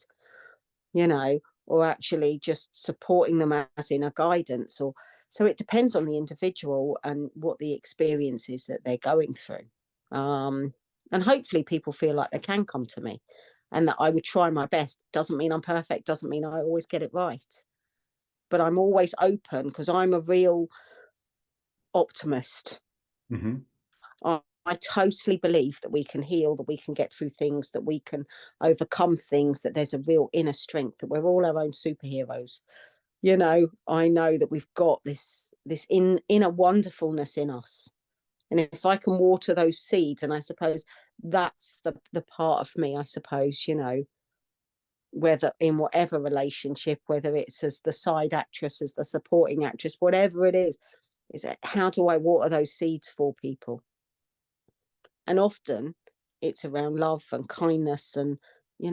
or actually just supporting them as in a guidance. Or so it depends on the individual and what the experience is that they're going through. And hopefully people feel like they can come to me, and that I would try my best. Doesn't mean I'm perfect, doesn't mean I always get it right, but I'm always open, because I'm a real optimist. Mm-hmm. I totally believe that we can heal, that we can get through things, that we can overcome things, that there's a real inner strength, that we're all our own superheroes. I know that we've got this inner wonderfulness in us. And if I can water those seeds, and I suppose that's the part of me, I suppose, whether in whatever relationship, whether it's as the side actress, as the supporting actress, whatever it is how do I water those seeds for people? And often it's around love and kindness, and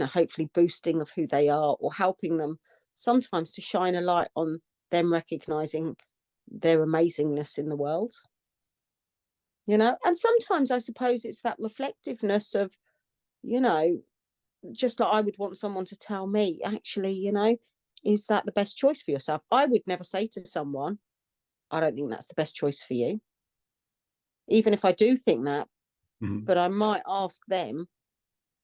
hopefully boosting of who they are, or helping them sometimes to shine a light on them, recognizing their amazingness in the world. And sometimes I suppose it's that reflectiveness of, just like I would want someone to tell me, actually, is that the best choice for yourself? I would never say to someone, I don't think that's the best choice for you, even if I do think that. Mm-hmm. But I might ask them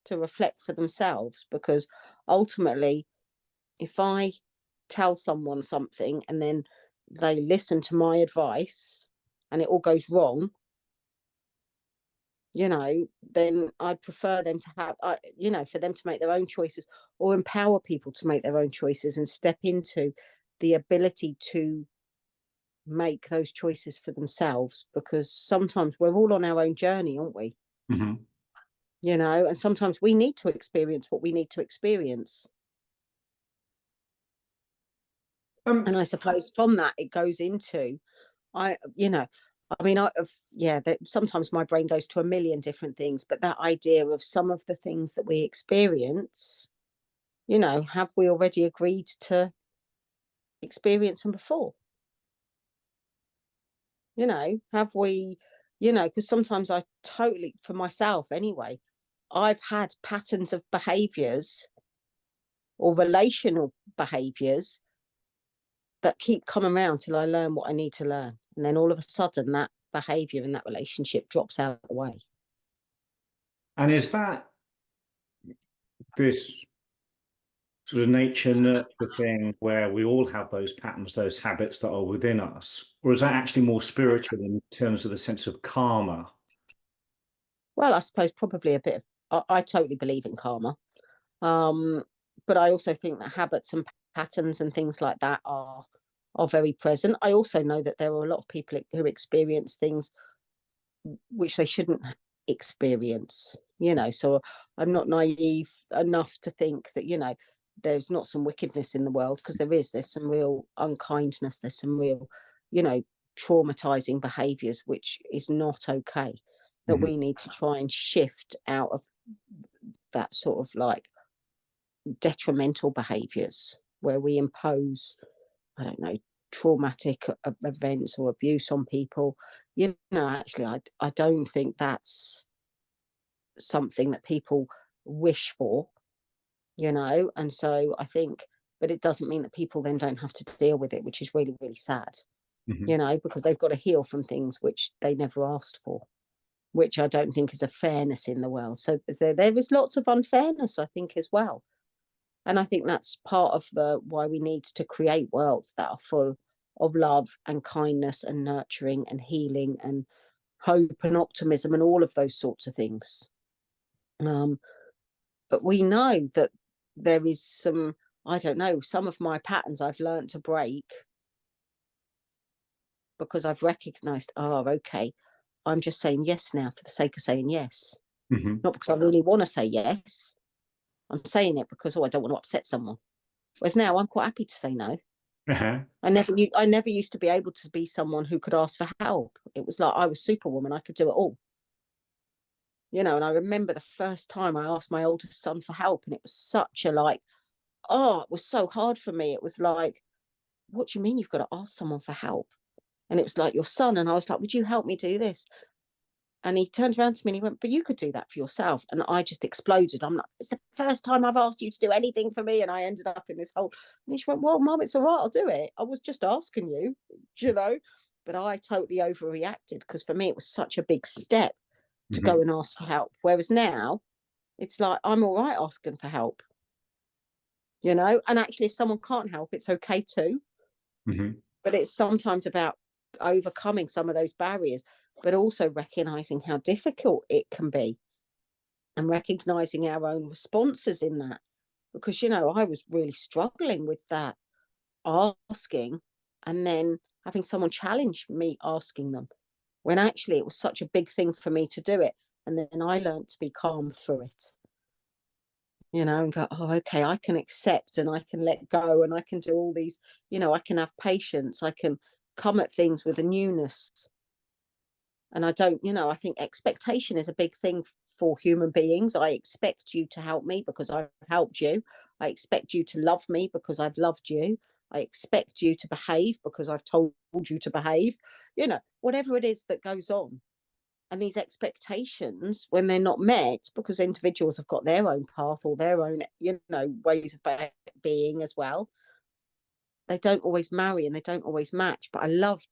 to reflect for themselves, because ultimately, if I tell someone something and then they listen to my advice and it all goes wrong, then I'd prefer them to have, for them to make their own choices, or empower people to make their own choices and step into the ability to make those choices for themselves, because sometimes we're all on our own journey, aren't we? Mm-hmm. And sometimes we need to experience what we need to experience. And I suppose from that it goes into, I you know I mean, that sometimes my brain goes to a million different things, but that idea of some of the things that we experience, have we already agreed to experience them before? Have we, because sometimes I totally, for myself anyway, I've had patterns of behaviors or relational behaviors that keep coming around till I learn what I need to learn. And then all of a sudden that behavior in that relationship drops out of the way. And is that this sort of nature nurture thing where we all have those patterns, those habits that are within us? Or is that actually more spiritual in terms of the sense of karma? Well, I suppose probably a bit of, I totally believe in karma. Um, but I also think that habits and patterns and things like that are very present. I also know that there are a lot of people who experience things which they shouldn't experience, so I'm not naive enough to think that, there's not some wickedness in the world, because there's some real unkindness, there's some real, traumatizing behaviors, which is not okay, that Mm-hmm. we need to try and shift out of that sort of like detrimental behaviors where we impose, I don't know, traumatic events or abuse on people. Actually, I don't think that's something that people wish for, and so I think, but it doesn't mean that people then don't have to deal with it, which is really, really sad, Mm-hmm. because they've got to heal from things which they never asked for, which I don't think is a fairness in the world. So there is lots of unfairness, I think, as well. And I think that's part of the why we need to create worlds that are full of love and kindness and nurturing and healing and hope and optimism and all of those sorts of things. But we know that there is some, I don't know, some of my patterns I've learned to break because I've recognized, oh, okay, I'm just saying yes now for the sake of saying yes. Mm-hmm. Not because I really want to say yes. I'm saying it because, I don't want to upset someone. Whereas now I'm quite happy to say no. Uh-huh. I never used to be able to be someone who could ask for help. It was like I was Superwoman. I could do it all. And I remember the first time I asked my oldest son for help, and it was such a like, oh, it was so hard for me. It was like, what do you mean you've got to ask someone for help? And it was like, your son. And I was like, would you help me do this? And he turned around to me and he went, but you could do that for yourself. And I just exploded. I'm like, it's the first time I've asked you to do anything for me. And I ended up in this whole, and she went, well, Mum, it's all right. I'll do it. I was just asking you, you know, but I totally overreacted because for me, it was such a big step to go and ask for help. Whereas now it's like, I'm all right asking for help, you know, and actually if someone can't help, it's okay too. But it's sometimes about overcoming some of those barriers, but also recognizing how difficult it can be and recognizing our own responses in that. Because, you know, I was really struggling with that, asking, and then having someone challenge me asking them, when actually it was such a big thing for me to do it. And then I learned to be calm through it, you know, and go, oh, okay, I can accept and I can let go and I can do all these, you know, I can have patience, I can come at things with a newness. And I don't, you know, I think expectation is a big thing for human beings. I expect you to help me because I've helped you. I expect you to love me because I've loved you. I expect you to behave because I've told you to behave, you know, whatever it is that goes on. And these expectations, when they're not met, because individuals have got their own path or their own, you know, ways of being as well, they don't always marry and they don't always match. But I love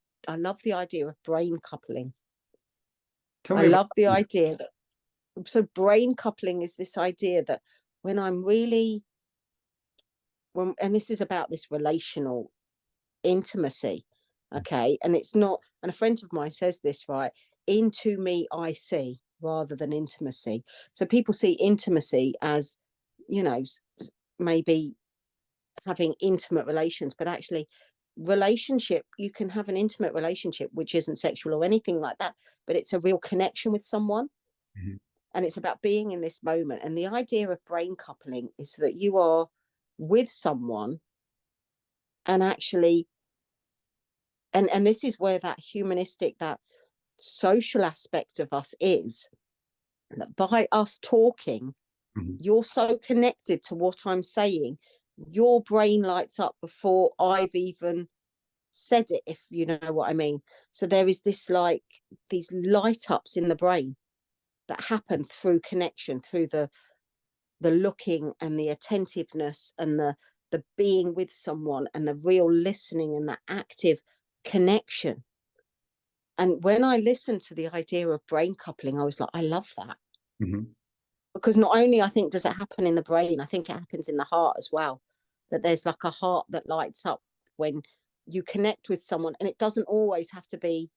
the idea of brain coupling. Tell I me about love the idea that, so brain coupling is this idea that when I'm really, and this is about this relational intimacy, okay, and it's not, and a friend of mine says this, right, into me I see rather than intimacy. So people see intimacy as, you know, maybe having intimate relations, but actually relationship, you can have an intimate relationship which isn't sexual or anything like that, but it's a real connection with someone. And it's about being in this moment. And the idea of brain coupling is that you are with someone and actually, and this is where that humanistic, that social aspect of us is, that by us talking, you're so connected to what I'm saying, your brain lights up before I've even said it, if you know what I mean. So there is this, like, these light ups in the brain that happen through connection, through the looking and the attentiveness and the being with someone and the real listening and the active connection. And when I listened to the idea of brain coupling, I was like, I love that. Because not only, I think, does it happen in the brain, I think it happens in the heart as well. That there's like a heart that lights up when you connect with someone. And it doesn't always have to be,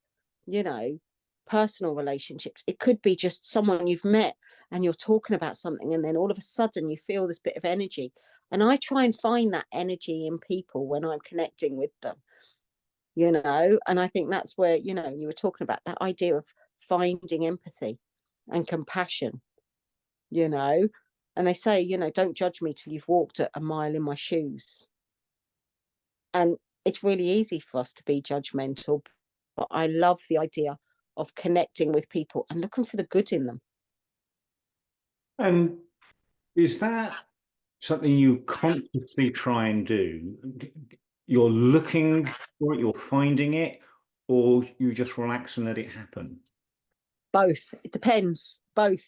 you know, personal relationships. It could be just someone you've met and you're talking about something, and then all of a sudden you feel this bit of energy. And I try and find that energy in people when I'm connecting with them, you know. And I think that's where, you know, you were talking about that idea of finding empathy and compassion, you know. And they say, you know, don't judge me till you've walked a mile in my shoes. And it's really easy for us to be judgmental, but I love the idea of connecting with people and looking for the good in them. And is that something you consciously try and do? You're looking for it, you're finding it, or you just relax and let it happen? Both. It depends. Both.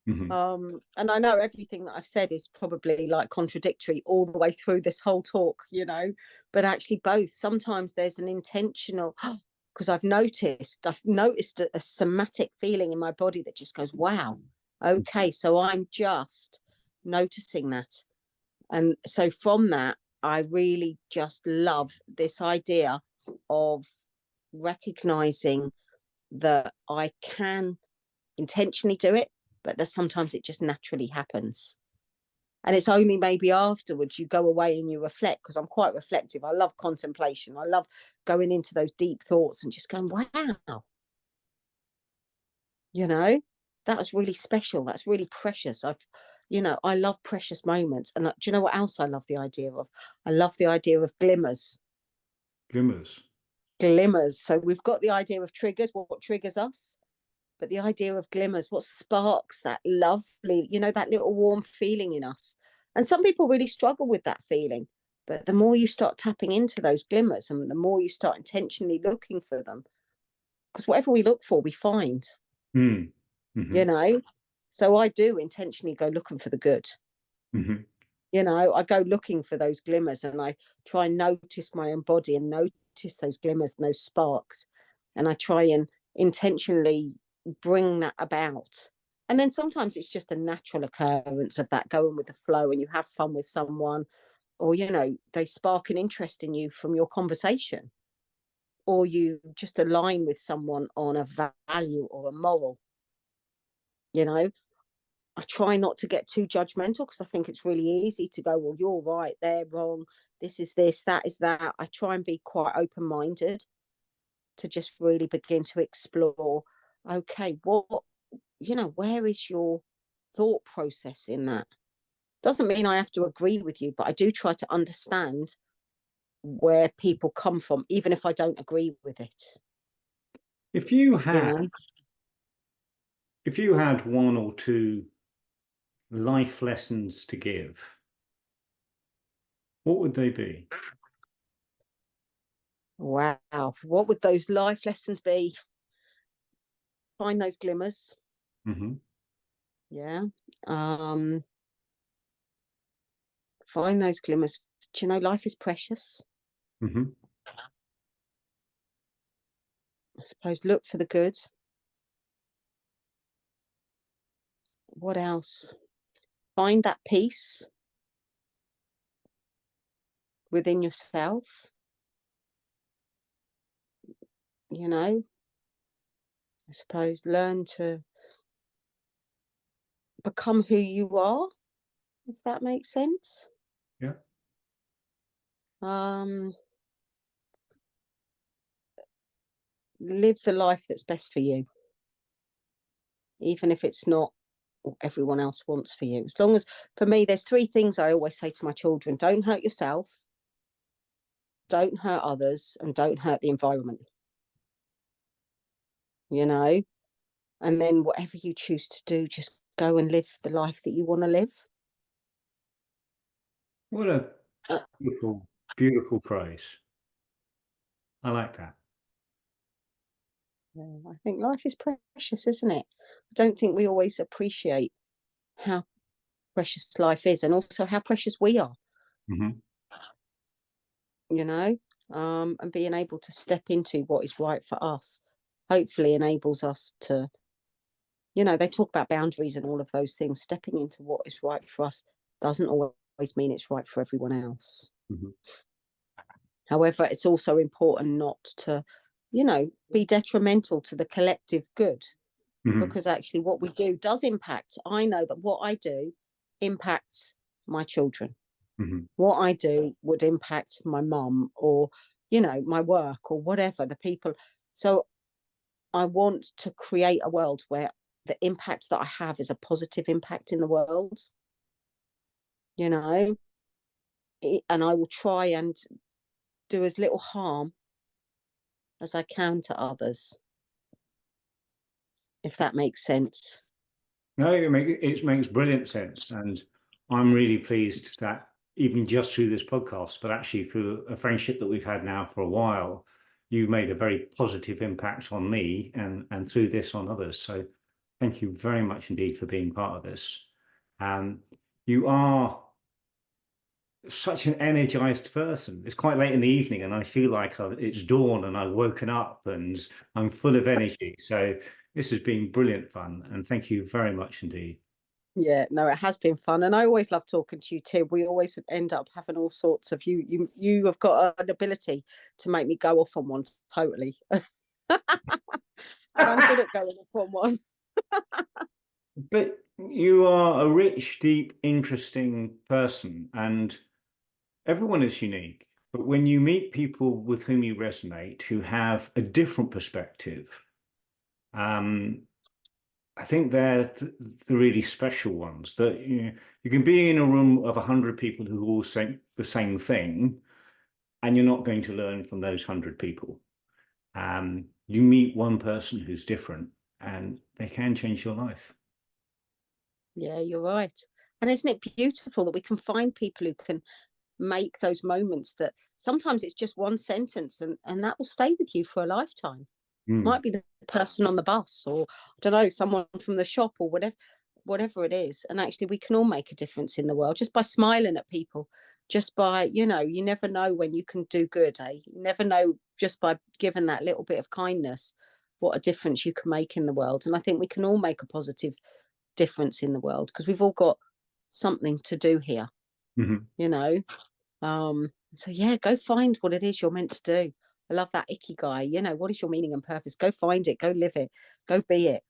Mm-hmm. And I know everything that I've said is probably like contradictory all the way through this whole talk, you know, but actually both. Sometimes there's an intentional, because I've noticed a somatic feeling in my body that just goes, wow, okay, so I'm just noticing that. And so from that, I really just love this idea of recognizing that I can intentionally do it, but that sometimes it just naturally happens. And it's only maybe afterwards you go away and you reflect, because I'm quite reflective. I love contemplation. I love going into those deep thoughts and just going, wow, you know, that was really special. That's really precious. You know, I love precious moments. And do you know what else I love the idea of? I love the idea of glimmers. Glimmers. Glimmers. So we've got the idea of triggers, what triggers us, but the idea of glimmers, what sparks that lovely, you know, that little warm feeling in us. And some people really struggle with that feeling. But the more you start tapping into those glimmers and the more you start intentionally looking for them, because whatever we look for, we find. Mm. you Mhm. know? So I do intentionally go looking for the good. Mhm. I go looking for those glimmers, and I try and notice my own body and notice those glimmers and those sparks. And I try and intentionally bring that about. And then sometimes it's just a natural occurrence of that going with the flow, and you have fun with someone, or, they spark an interest in you from your conversation, or you just align with someone on a value or a moral. You know, I try not to get too judgmental, because I think it's really easy to go, well, you're right, they're wrong, this is this, that is that. I try and be quite open minded to just really begin to explore, okay, where is your thought process in that? Doesn't mean I have to agree with you, but I do try to understand where people come from, even if I don't agree with it. If you You had know, if you had one or two life lessons to give, what would they be? wow, what would those life lessons be? Find those glimmers. Hmm. Yeah. Um, find those glimmers. Do you know life is precious? Hmm. I suppose look for the good. What else? Find that peace within yourself. I suppose learn to become who you are, if that makes sense. Yeah. Um, live the life that's best for you, even if it's not what everyone else wants for you. As long as, for me, there's three things I always say to my children: don't hurt yourself, don't hurt others, and don't hurt the environment. You know, and then whatever you choose to do, just go and live the life that you want to live. What a Uh, beautiful, beautiful phrase. I like that. yeah, I think life is precious, isn't it? I don't think we always appreciate how precious life is, and also how precious we are. Hmm. you know and being able to step into what is right for us hopefully enables us to, they talk about boundaries and all of those things. Stepping into what is right for us doesn't always mean it's right for everyone else. Hmm. However, it's also important not to, be detrimental to the collective good, Hmm. because actually what we do does impact. I know that what I do impacts my children. Hmm. What I do would impact my mum, or, my work, or whatever, the people. So I want to create a world where the impact that I have is a positive impact in the world, you know, and I will try and do as little harm as I can to others, if that makes sense. No, it makes brilliant sense. And I'm really pleased that even just through this podcast, but actually through a friendship that we've had now for a while, you made a very positive impact on me and through this on others. So thank you very much indeed for being part of this. Um, you are such an energized person. It's quite late in the evening and I feel like it's dawn and I've woken up and I'm full of energy. So this has been brilliant fun and thank you very much indeed. Yeah, no, it has been fun, and I always love talking to you, Tim. We always end up having all sorts of you have got an ability to make me go off on one totally. And I'm good at going off on one. But you are a rich, deep, interesting person, and everyone is unique. But when you meet people with whom you resonate, who have a different perspective, um, I think they're the really special ones. That you can be in a room of 100 people who all say the same thing, and you're not going to learn from those 100 people. You meet one person who's different, and they can change your life. Yeah, you're right. And isn't it beautiful that we can find people who can make those moments, that sometimes it's just one sentence, and that will stay with you for a lifetime. Mm. Might be the person on the bus, or I don't know, someone from the shop, or whatever it is. And actually we can all make a difference in the world just by smiling at people, just by, you never know when you can do good, eh? You never know, just by giving that little bit of kindness, what a difference you can make in the world. And I think we can all make a positive difference in the world, because we've all got something to do here. So yeah, go find what it is you're meant to do. I love that icky guy. What is your meaning and purpose? Go find it, go live it, go be it.